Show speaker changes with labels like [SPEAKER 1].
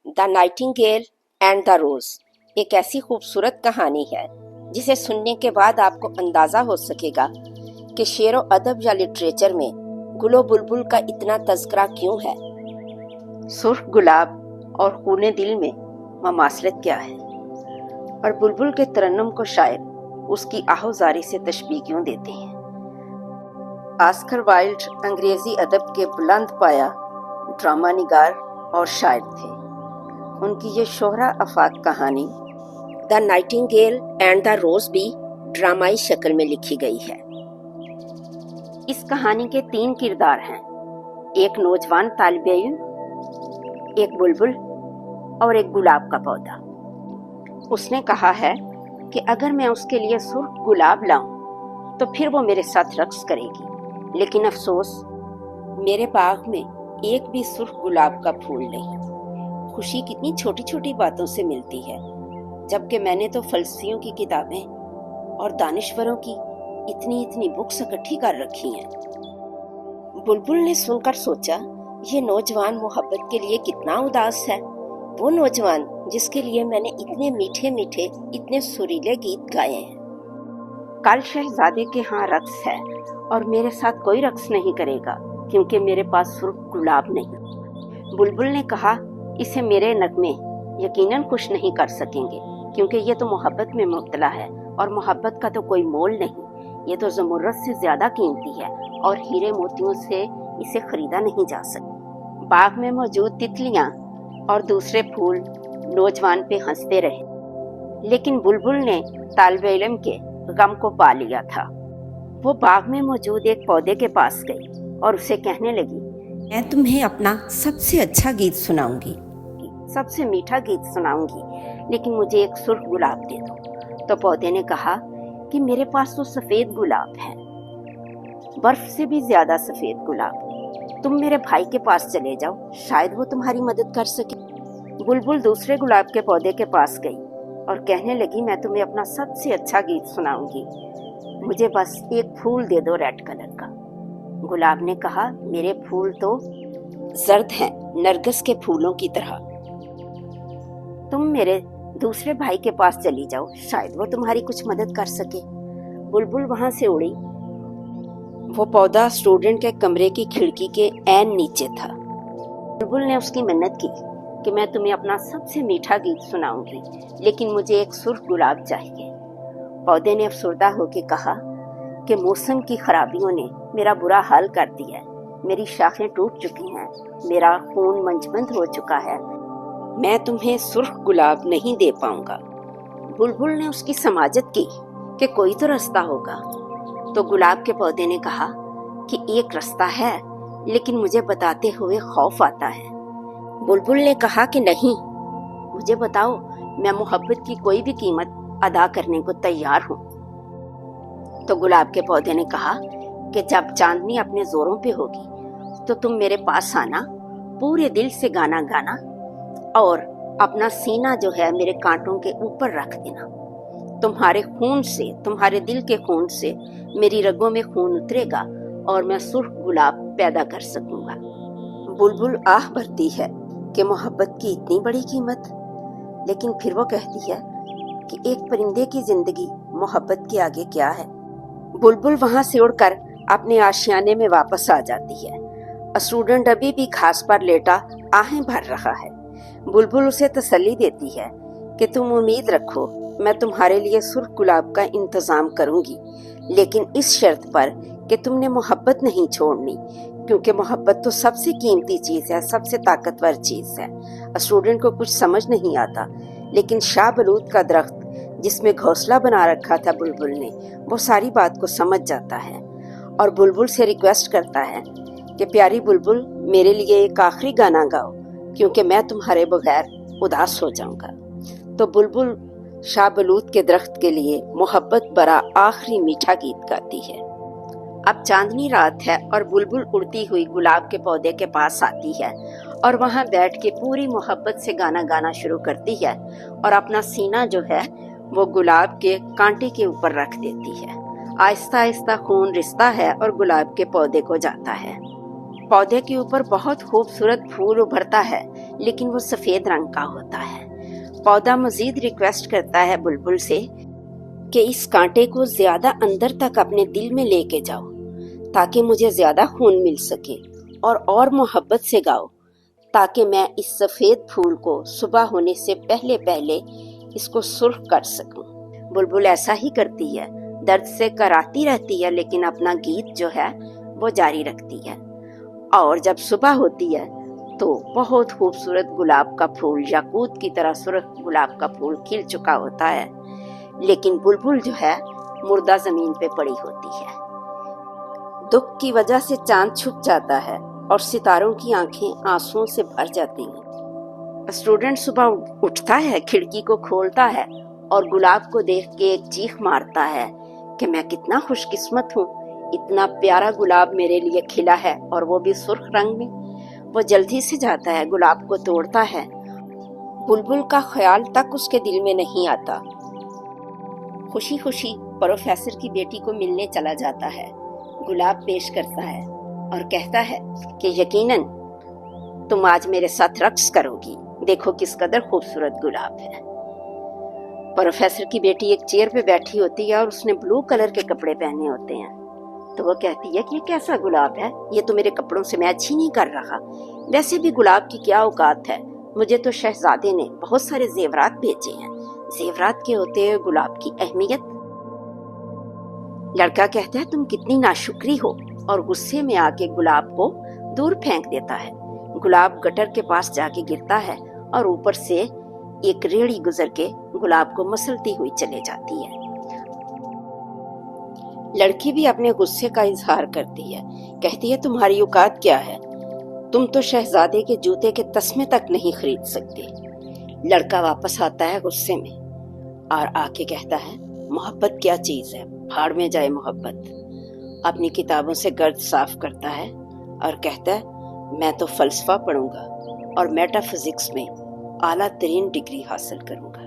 [SPEAKER 1] The Nightingale and the रोज एक ऐसी खूबसूरत कहानी है जिसे सुनने के बाद आपको अंदाज़ा हो सकेगा कि शेरो अदब या लिटरेचर में गुलो बुलबुल का इतना तज़किरा क्यों है। सुर्ख गुलाब और खूने दिल में ममासलत क्या है, और बुलबुल के तरन्नुम को शायर उसकी आहोजारी से तशबीह क्यों देते हैं। ऑस्कर वाइल्ड अंग्रेज़ी अदब के बुलंद पाया ड्रामा निगार और शायर थे। उनकी ये शोहरा आफाक कहानी द नाइटिंगेल एंड द रोज भी ड्रामाई शक्ल में लिखी गई है। इस कहानी के 3 किरदार हैं, एक नौजवान तालिब इल्म, एक बुलबुल और एक गुलाब का पौधा। उसने कहा है कि अगर मैं उसके लिए सुर्ख गुलाब लाऊं तो फिर वो मेरे साथ रक्स करेगी, लेकिन अफसोस मेरे बाग में एक भी सुर्ख गुलाब का फूल नहीं। खुशी कितनी छोटी छोटी बातों से मिलती है, जबकि मैंने तो फलसफियों की किताबें और दानिश्वरों की इतनी इतनी बुक्स इकट्ठी कर रखी हैं। बुलबुल ने सुनकर सोचा, ये नौजवान मोहब्बत के लिए कितना उदास है। वो नौजवान जिसके लिए मैंने इतने मीठे मीठे इतने सुरीले गीत गाए हैं। कल शहजादे के यहाँ रक्स है और मेरे साथ कोई रक्स नहीं करेगा क्योंकि मेरे पास सुर्ख गुलाब नहीं। बुलबुल ने कहा, इसे मेरे नगमे यकीनन खुश नहीं कर सकेंगे क्योंकि ये तो मोहब्बत में मुब्तला है और मोहब्बत का तो कोई मोल नहीं। ये तो ज़मुर्रद से ज़्यादा कीमती है और हीरे मोतियों से इसे खरीदा नहीं जा सकता। बाग में मौजूद तितलियाँ और दूसरे फूल नौजवान पे हंसते रहे, लेकिन बुलबुल ने तालिबे इल्म के गम को पा लिया था। वो बाग में मौजूद एक पौधे के पास गई और उसे कहने लगी, मैं तुम्हें अपना सबसे अच्छा गीत सुनाऊंगी, सबसे मीठा गीत सुनाऊंगी, लेकिन मुझे एक सुर्ख गुलाब दे दो। तो पौधे ने कहा कि मेरे पास तो सफ़ेद गुलाब है, बर्फ से भी ज़्यादा सफ़ेद गुलाब। तुम मेरे भाई के पास चले जाओ, शायद वो तुम्हारी मदद कर सके। बुलबुल दूसरे गुलाब के पौधे के पास गई और कहने लगी, मैं तुम्हें अपना सबसे अच्छा गीत सुनाऊंगी, मुझे बस एक फूल दे दो रेड कलर का। गुलाब ने कहा, मेरे फूल तो जर्द हैं, नरगिस के फूलों की तरह। तुम मेरे दूसरे भाई के पास चली जाओ, शायद वो तुम्हारी कुछ मदद कर सके। बुलबुल वहां से उड़ी। वो पौधा स्टूडेंट के कमरे की खिड़की के ऐन नीचे था। बुलबुल ने उसकी मिन्नत की कि मैं तुम्हें अपना सबसे मीठा गीत सुनाऊंगी, लेकिन मुझे एक सुर्ख गुलाब चाहिए। पौधे ने अफसुर्दा होकर कहा कि मौसम की खराबियों ने मेरा बुरा हाल कर दिया है, मेरी शाखें टूट चुकी हैं, मेरा खून मंजमंद हो चुका है, मैं तुम्हें सुर्ख गुलाब नहीं दे पाऊंगा। बुलबुल ने उसकी समाजत की कि कोई तो रास्ता होगा। तो गुलाब के पौधे ने कहा कि एक रास्ता है, लेकिन मुझे बताते हुए खौफ आता है। बुलबुल ने कहा कि नहीं, मुझे बताओ, मैं मोहब्बत की कोई भी कीमत अदा करने को तैयार हूँ। तो गुलाब के पौधे ने कहा कि जब चांदनी अपने जोरों पे होगी तो तुम मेरे पास आना, पूरे दिल से गाना गाना और अपना सीना जो है मेरे कांटों के ऊपर रख देना। तुम्हारे खून से, तुम्हारे दिल के खून से मेरी रगों में खून उतरेगा और मैं सुर्ख गुलाब पैदा कर सकूंगा। बुलबुल आह भरती है कि मोहब्बत की इतनी बड़ी कीमत, लेकिन फिर वो कहती है कि एक परिंदे की जिंदगी मोहब्बत के आगे क्या है। बुलबुल वहां से उड़कर अपने आशियाने में वापस आ जाती है। स्टूडेंट अभी भी घास पर लेटा आहें भर रहा है। बुलबुल उसे तसल्ली देती है कि तुम उम्मीद रखो, मैं तुम्हारे लिए सुर्ख गुलाब का इंतजाम करूंगी, लेकिन इस शर्त पर कि तुमने मोहब्बत नहीं छोड़नी, क्योंकि मोहब्बत तो सबसे कीमती चीज है, सबसे ताकतवर चीज है। स्टूडेंट को कुछ समझ नहीं आता, लेकिन शाह बलूत का दरख्त जिसमें घोंसला बना रखा था बुलबुल ने, वो सारी बात को समझ जाता है और बुलबुल से रिक्वेस्ट करता है कि प्यारी बुलबुल, मेरे लिए एक आखिरी गाना गाओ, क्योंकि मैं तुम्हारे बगैर उदास हो जाऊंगा। तो बुलबुल शाह बलूत के दरख्त के लिए मोहब्बत भरा आखिरी मीठा गीत गाती है। अब चांदनी रात है और बुलबुल उड़ती हुई गुलाब के पौधे के पास आती है और वहां बैठ के पूरी मोहब्बत से गाना गाना शुरू करती है और अपना सीना जो है वो गुलाब के कांटे के ऊपर रख देती है। आहिस्ता आहिस्ता खून रिश्ता है और गुलाब के पौधे को जाता है। पौधे के ऊपर बहुत खूबसूरत फूल उभरता है, लेकिन वो सफेद रंग का होता है। पौधा मजीद रिक्वेस्ट करता है बुलबुल से कि इस कांटे को ज्यादा अंदर तक अपने दिल में लेके जाओ ताकि मुझे ज्यादा खून मिल सके, और मोहब्बत से गाओ ताकि मैं इस सफेद फूल को सुबह होने से पहले पहले इसको सुर्ख कर सकूं। बुलबुल ऐसा ही करती है, दर्द से कराती रहती है लेकिन अपना गीत जो है वो जारी रखती है। और जब सुबह होती है तो बहुत खूबसूरत गुलाब का फूल, याकूत की तरह सुर्ख गुलाब का फूल खिल चुका होता है, लेकिन बुलबुल जो है मुर्दा जमीन पे पड़ी होती है। दुख की वजह से चांद छुप जाता है और सितारों की आंखें आंसुओं से भर जाती हैं। स्टूडेंट सुबह उठता है, खिड़की को खोलता है और गुलाब को देख के एक चीख मारता है कि मैं कितना खुशकिस्मत हूँ, इतना प्यारा गुलाब मेरे लिए खिला है और वो भी सुर्ख रंग में। वो जल्दी से जाता है, गुलाब को तोड़ता है। बुलबुल का ख्याल तक उसके दिल में नहीं आता। खुशी खुशी प्रोफेसर की बेटी को मिलने चला जाता है, गुलाब पेश करता है और कहता है कि यकीनन तुम आज मेरे साथ रक्स करोगी, देखो किस कदर खूबसूरत गुलाब है। प्रोफेसर की बेटी एक चेयर पे बैठी होती है और उसने ब्लू कलर के कपड़े पहने होते हैं, तो वो कहती है कि ये कैसा गुलाब है, ये तो मेरे कपड़ों से मैच ही नहीं कर रहा। वैसे भी गुलाब की क्या औकात है, मुझे तो शहजादे ने बहुत सारे जेवरात भेजे हैं, जेवरात के होते हुए गुलाब की अहमियत। लड़का कहता है तुम कितनी नाशुक्री हो, और गुस्से में आके गुलाब को दूर फेंक देता है। गुलाब गटर के पास जाके गिरता है और ऊपर से एक रेड़ी गुजर के गुलाब को मसलती हुई चले जाती है। लड़की भी अपने गुस्से का इजहार करती है, कहती है तुम्हारी औकात क्या है, तुम तो शहजादे के जूते के तस्मे तक नहीं खरीद सकते। लड़का वापस आता है गुस्से में और आके कहता है मोहब्बत क्या चीज है, भाड़ में जाए मोहब्बत। अपनी किताबों से गर्द साफ करता है और कहता है मैं तो फलसफा पढ़ूंगा और मेटाफिजिक्स में आला तरीन डिग्री हासिल करूंगा।